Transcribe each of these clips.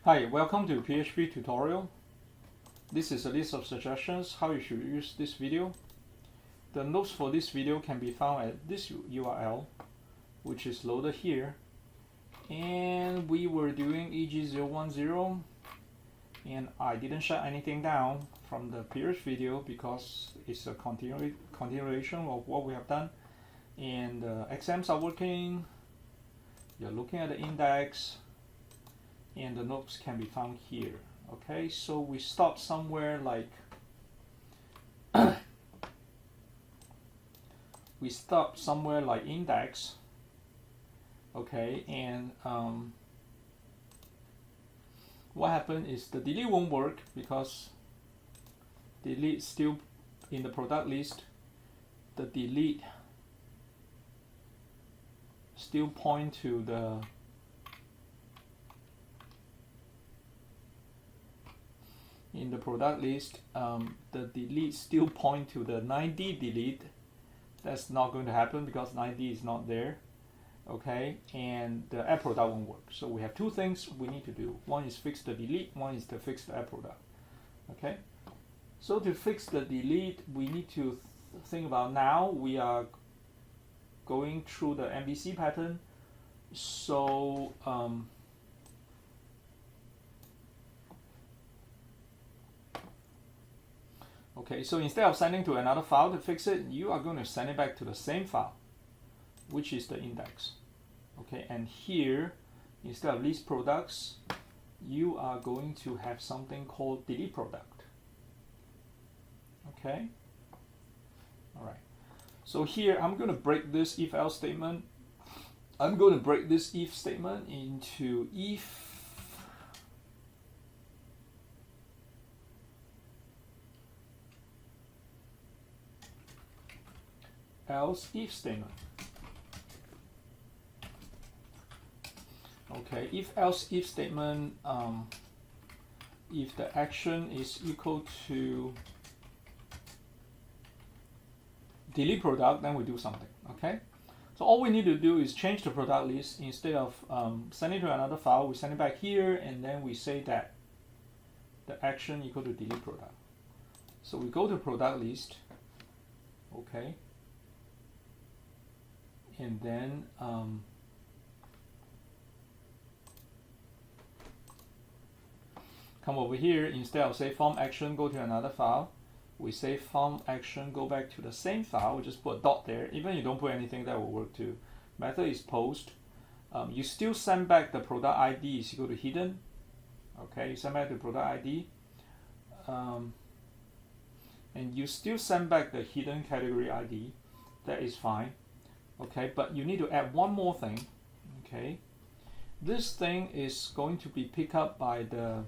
Hi, welcome to PHP tutorial. This is a list of suggestions how you should use this video. The notes for this video can be found at this URL, which is loaded here. And we were doing eg010, and I didn't shut anything down from the previous video because it's a continuation of what we have done. And exams are working. You're looking at the index, and the notes can be found here. Okay, so we stop somewhere like index. Okay, and what happened is the delete won't work because delete still in the product list. The delete still point to the in the product list. The delete still point to the 9D delete. That's not going to happen because 9D is not there. Okay, and the app product won't work. So we have two things we need to do. One is fix the delete, one is to fix the app product. Okay, so to fix the delete, we need to think about now we are going through the MVC pattern. So okay, so instead of sending to another file to fix it, you are going to send it back to the same file, which is the index. Okay, and here, instead of list products, you are going to have something called delete product. Okay, all right. So here, I'm going to break this if-else statement. I'm going to break this if statement into if else if statement. Okay, if else if statement, if the action is equal to delete product, then we do something. Okay, so all we need to do is change the product list. Instead of sending to another file, we send it back here, and then we say that the action equal to delete product. So we go to product list. Okay, and then come over here. Instead of say form action go to another file, we say form action go back to the same file. We just put a dot there. Even if you don't put anything, that will work too. Method is post. You still send back the product ID is equal to hidden. Okay, you send back the product ID, and you still send back the hidden category ID. That is fine. Okay, but you need to add one more thing. Okay, this thing is going to be picked up by the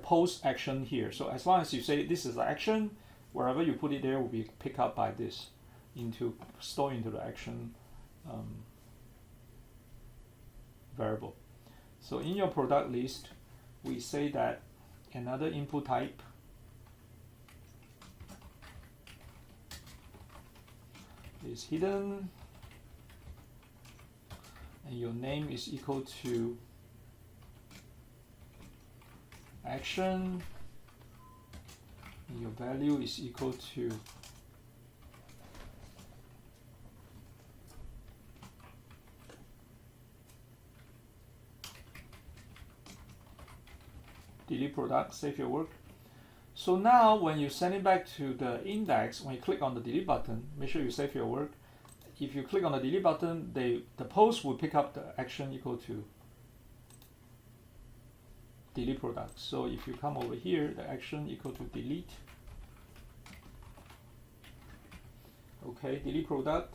post action here. So as long as you say this is the action, wherever you put it there will be picked up by this, stored into the action variable. So in your product list, we say that another input type is hidden, and your name is equal to action, and your value is equal to delete product. Save your work. So now when you send it back to the index, when you click on the delete button, make sure you save your work. If you click on the delete button, the post will pick up the action equal to delete product. So if you come over here, the action equal to delete. Okay, delete product.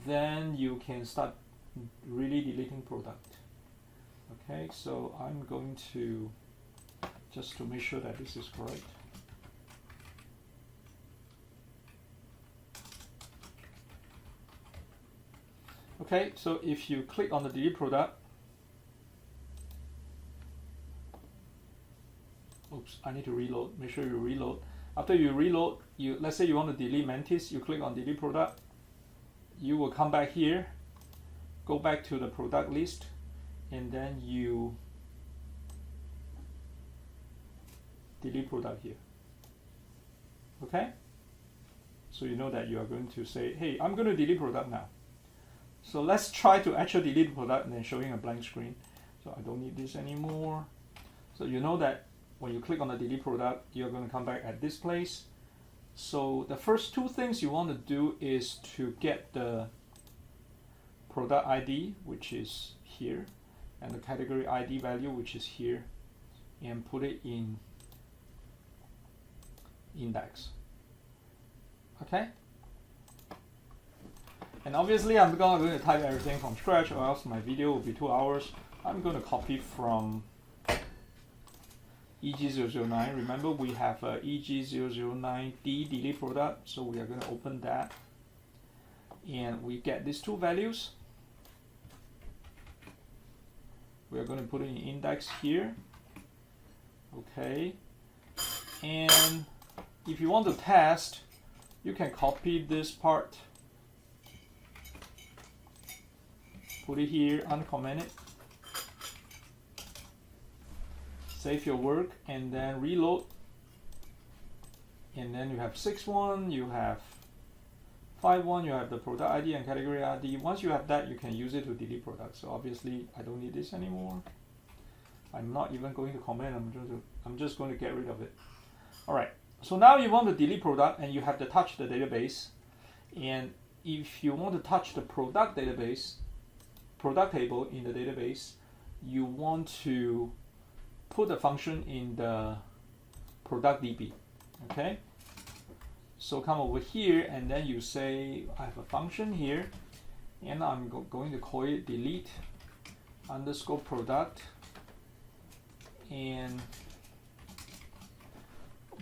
Then you can start really deleting product. Okay, so I'm going to just to make sure that this is correct. Okay, so if you click on the delete product, oops, I need to reload. Make sure you reload. After you reload, let's say you want to delete Mantis, you click on delete product. You will come back here go back to the product list, and then you delete product here. Okay? So you know that you are going to say, hey, I'm going to delete product now. So let's try to actually delete product and then showing a blank screen. So I don't need this anymore. So you know that when you click on the delete product, you're going to come back at this place. So the first two things you want to do is to get the product ID, which is here, and the category ID value, which is here, and put it in index. Okay? And obviously I'm not going to type everything from scratch, or else my video will be 2 hours. I'm going to copy from eg009. Remember, we have a eg009d delete product, so we are going to open that, and we get these two values. We are going to put it in index here. Okay, and if you want to test, you can copy this part, put it here, uncomment it, save your work, and then reload. And then you have 6.1, you have 5.1, you have the product ID and category ID. Once you have that, you can use it to delete products. So obviously, I don't need this anymore. I'm not even going to comment. I'm just going to get rid of it. All right. So now you want to delete product, and you have to touch the database. And if you want to touch the product database, product table in the database, you want to put a function in the product DB. Okay. So come over here, and then you say, I have a function here, and I'm going to call it delete underscore product. And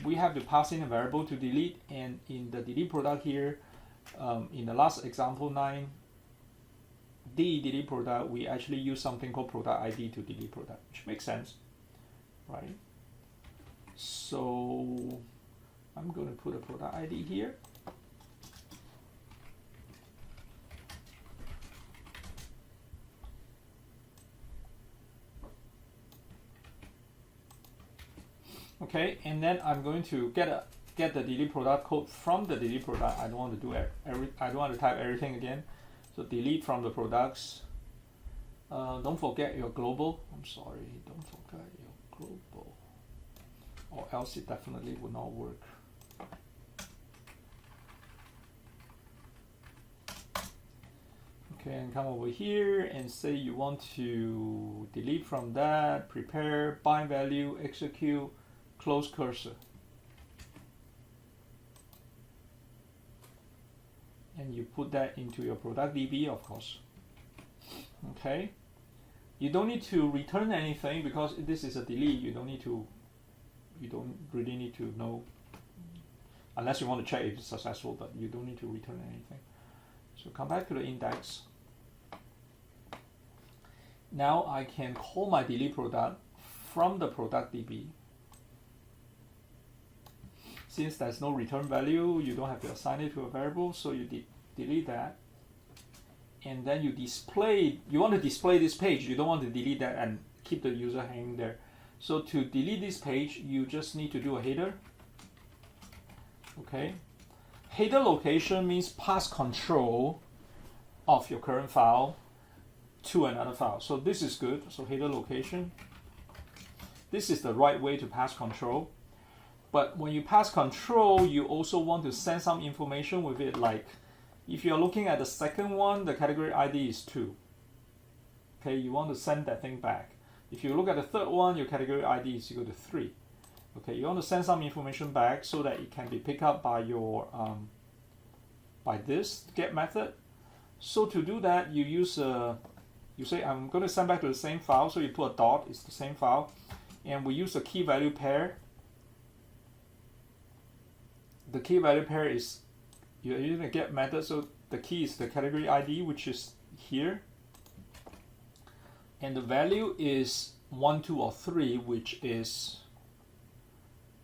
we have to pass in a variable to delete, and in the delete product here, in the last example 9, the delete product, we actually use something called product ID to delete product, which makes sense, right? So I'm going to put a product ID here. Okay, and then I'm going to get the delete product code from the delete product. I don't want to do I don't want to type everything again. So delete from the products. Don't forget your global. I'm sorry, don't forget your global, or else it definitely will not work. Okay, and come over here and say you want to delete from that, prepare, bind value, execute, close cursor. And you put that into your product DB, of course. Okay. You don't need to return anything because this is a delete. You don't really need to know, unless you want to check if it's successful, but you don't need to return anything. So come back to the index. Now I can call my delete product from the product DB. Since there's no return value, you don't have to assign it to a variable, so you delete that. And then you want to display this page. You don't want to delete that and keep the user hanging there. So to delete this page, you just need to do a header. Okay. Header location means pass control of your current file to another file. So this is good. So header location. This is the right way to pass control. But when you pass control, you also want to send some information with it, like if you're looking at the second one, the category ID is 2. Okay, you want to send that thing back. If you look at the third one, your category ID is equal to 3. Okay, you want to send some information back so that it can be picked up by your by this get method. So to do that, you use you say I'm going to send back to the same file, so you put a dot, it's the same file, and we use a key value pair. The key value pair is you're using a get method, so the key is the category ID, which is here, and the value is 1, 2, or 3, which is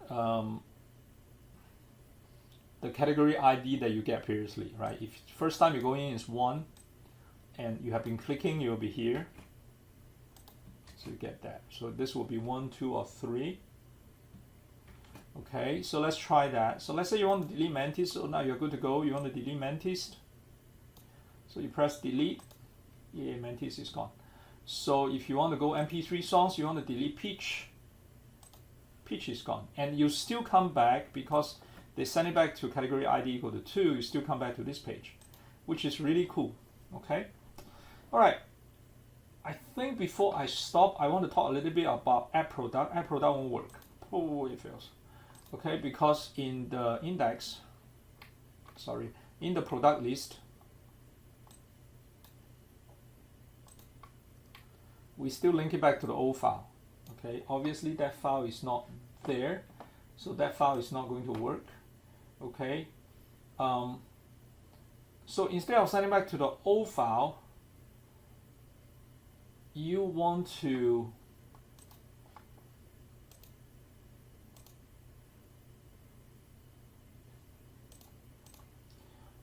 the category ID that you get previously, right? If first time you go in is 1, and you have been clicking, you'll be here. So you get that. So this will be 1, 2, or 3. Okay, so let's try that. So let's say you want to delete Mantis. So now you're good to go. You want to delete Mantis. So you press delete. Yeah, Mantis is gone. So if you want to go MP3 songs, you want to delete Peach. Peach is gone. And you still come back because they send it back to category ID equal to 2. You still come back to this page, which is really cool. Okay. All right. I think before I stop, I want to talk a little bit about app product. App product won't work. Oh, it fails. Okay, because in the index, in the product list, we still link it back to the old file. Okay, obviously that file is not there, so that file is not going to work. Okay, so instead of sending back to the old file, you want to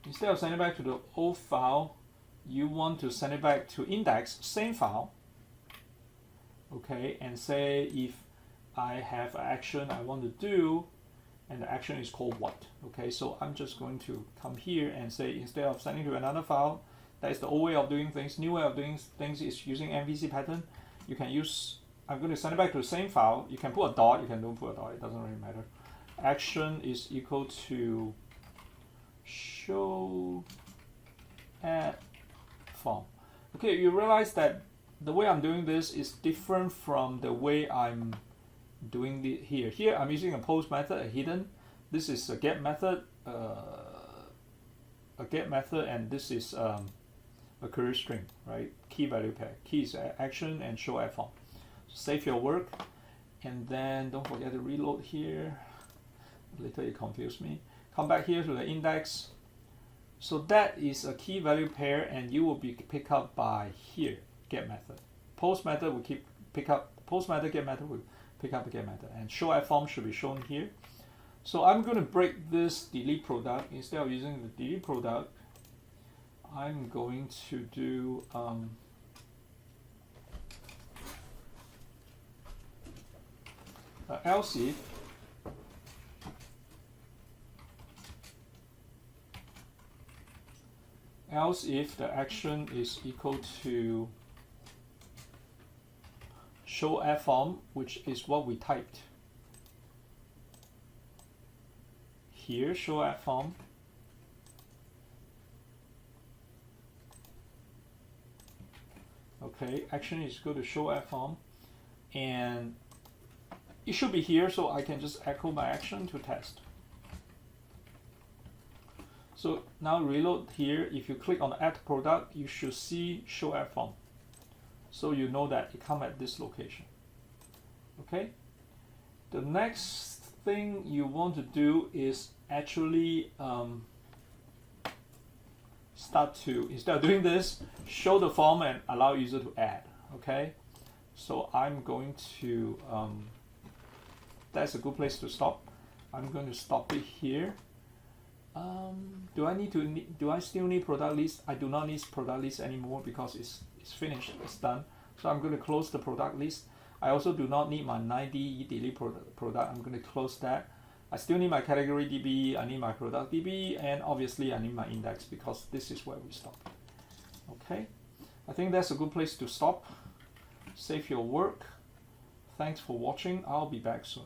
instead of sending it back to the old file, you want to send it back to index, same file. Okay, and say if I have an action I want to do, and the action is called what. Okay, so I'm just going to come here and say instead of sending to another file, that is the old way of doing things. New way of doing things is using MVC pattern. You can use, I'm going to send it back to the same file. You can put a dot, you can don't put a dot, it doesn't really matter. Action is equal to show add form. Okay, you realize that the way I'm doing this is different from the way I'm doing it here. Here I'm using a post method, a hidden. This is a get method, and this is a query string, right? Key value pair. Key is action and show add form. Save your work, and then don't forget to reload here. Later it confused me. Come back here to the index. So that is a key value pair, and you will be picked up by here, get method. Post method will pick up post method, get method will pick up the get method, and show add form should be shown here. So I'm going to break this delete product. Instead of using the delete product, I'm going to do else if the action is equal to show add form, which is what we typed here, show add form. Okay, action is equal to show add form, and it should be here, so I can just echo my action to test. So now reload here. If you click on add product, you should see show add form. So you know that it comes at this location. Okay. The next thing you want to do is actually instead of doing this, show the form and allow user to add. Okay. So I'm going to that's a good place to stop. I'm going to stop it here. Do I still need product list? I do not need product list anymore because it's finished, it's done. So I'm going to close the product list. I also do not need my 9D delete product. I'm going to close that. I still need my category DB, I need my product DB, and obviously I need my index because this is where we stop. Okay, I think that's a good place to stop. Save your work. Thanks for watching. I'll be back soon.